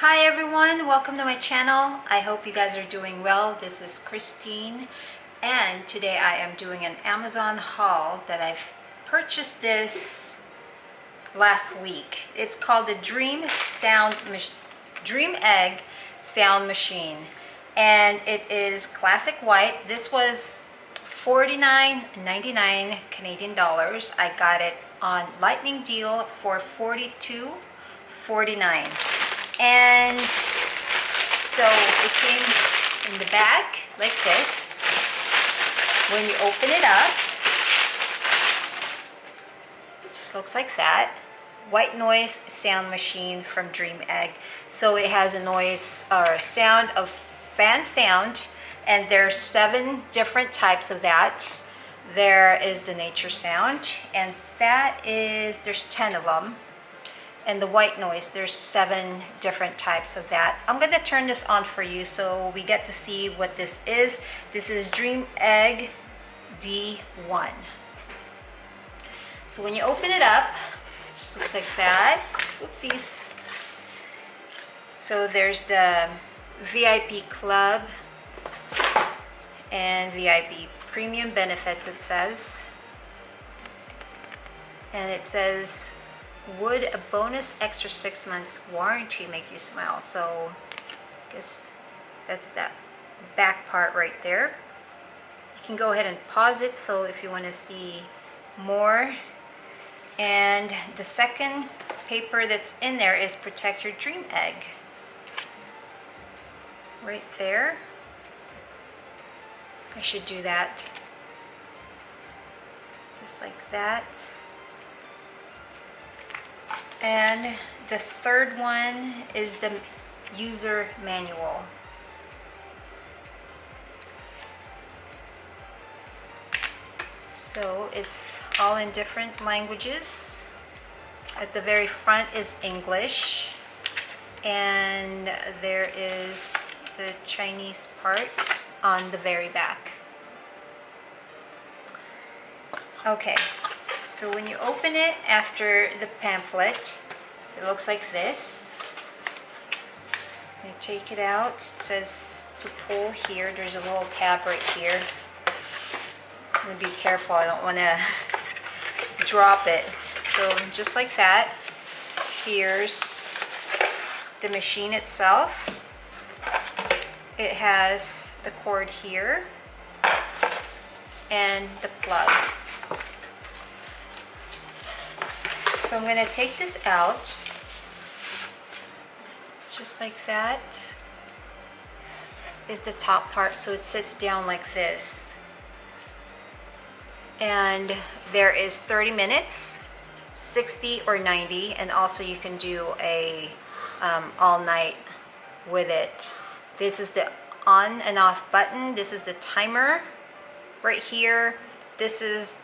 Hi everyone, welcome to my channel. I hope you guys are doing well. This is Christine and today I am doing an Amazon haul that I've purchased this last week. It's called the Dreamegg sound machine and it is classic white. This was $49.99 Canadian dollars. I got it on Lightning Deal for $42.49. And so it came in the bag like this. When you open it up, it just looks like that. White noise sound machine from Dreamegg. So it has a noise or sound of fan sound, and there's 7 different types of that. There is the nature sound, and there's 10 of them. And the white noise, there's 7 different types of that. I'm going to turn this on for you so we get to see what this is. This is Dreamegg D1. So when you open it up, it just looks like that. Oopsies. So there's the VIP Club and VIP Premium Benefits, it says. And it says, would a bonus extra 6 months warranty make you smile? So I guess that's that back part right there. You can go ahead and pause it so if you want to see more. And the second paper that's in there is Protect Your Dream Egg. Right there. I should do that. Just like that. And the third one is the user manual. So it's all in different languages. At the very front is English, and there is the Chinese part on the very back. Okay. So when you open it after the pamphlet, it looks like this. You take it out, it says to pull here. There's a little tab right here. I'm going to be careful, I don't want to drop it. So just like that, here's the machine itself. It has the cord here and the plug. So I'm going to take this out, just like that is the top part, so it sits down like this. And there is 30 minutes, 60 or 90, and also you can do a all night with it. This is the on and off button. This is the timer right here. This is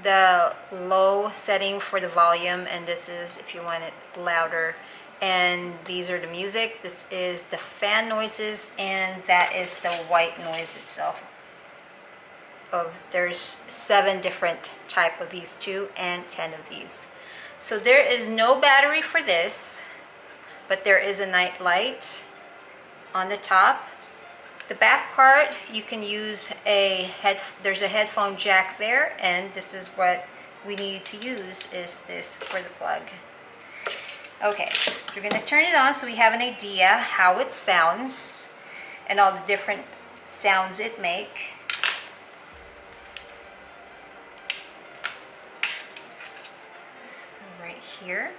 the low setting for the volume, and this is if you want it louder. And these are the music. This is the fan noises, and that is the white noise itself. There's 7 different type of these 2 and 10 of these. So there is no battery for this, but there is a night light on the top. The back part, you can use there's a headphone jack there, and this is what we need to use, is this for the plug. Okay, so we're going to turn it on so we have an idea how it sounds and all the different sounds it makes. So right here.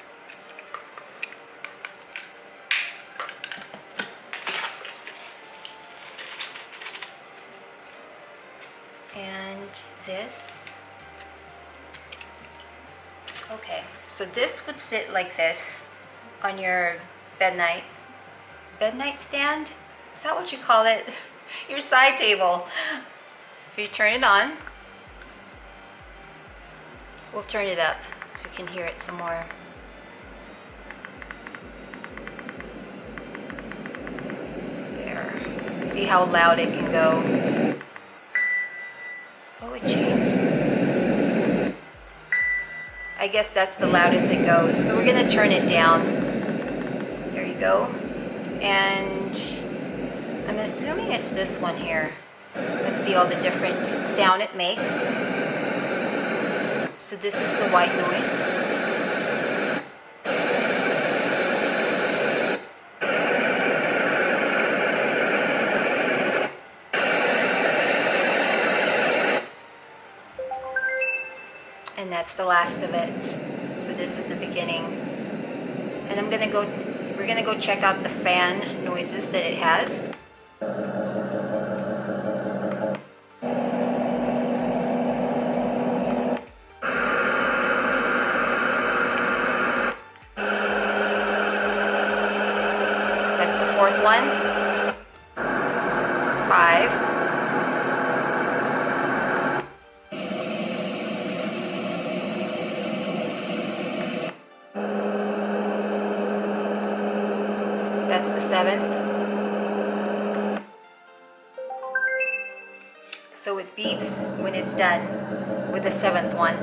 And this. Okay, so this would sit like this on your bed nightstand? Is that what you call it? Your side table. So you turn it on. We'll turn it up so you can hear it some more. There. See how loud it can go. Oh, it changed. I guess that's the loudest it goes. So we're going to turn it down. There you go. And I'm assuming it's this one here. Let's see all the different sound it makes. So this is the white noise. And that's the last of it. So this is the beginning. And we're gonna go check out the fan noises that it has. That's the fourth one. 5. That's the 7th. So it beeps when it's done with the 7th one.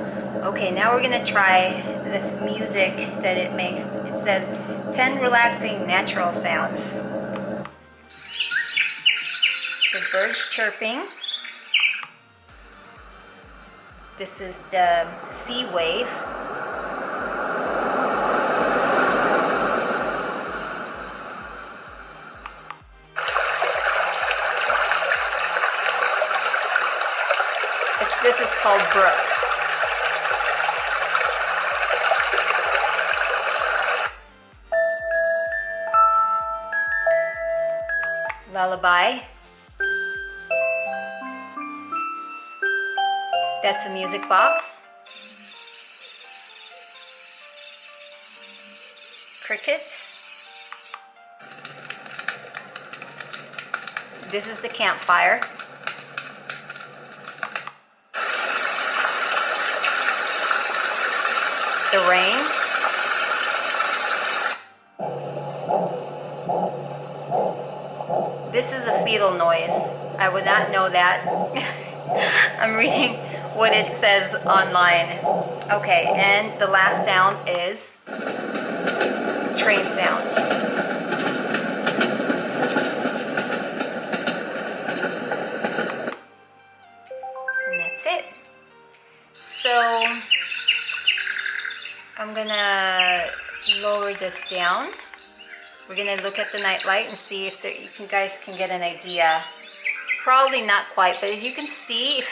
Okay, now we're gonna try this music that it makes. It says 10 relaxing natural sounds. So birds chirping. This is the sea wave. This is called brook. Lullaby. That's a music box. Crickets. This is the campfire. The rain. This is a fetal noise. I would not know that. I'm reading what it says online. Okay, and the last sound is train sound. And that's it. So I'm gonna lower this down. We're gonna look at the night light and see if you guys can get an idea. Probably not quite, but as you can see,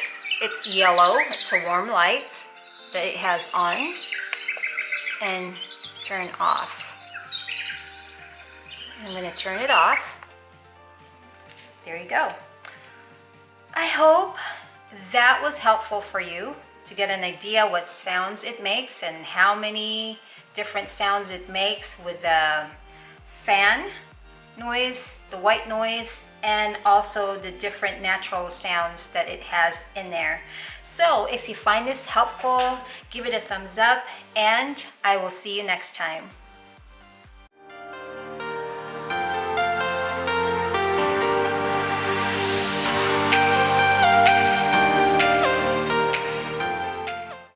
it's yellow. It's a warm light that it has on and turn off. I'm gonna turn it off. There you go. I hope that was helpful for you to get an idea what sounds it makes and how many different sounds it makes with the fan noise, the white noise, and also the different natural sounds that it has in there. So if you find this helpful, give it a thumbs up, and I will see you next time.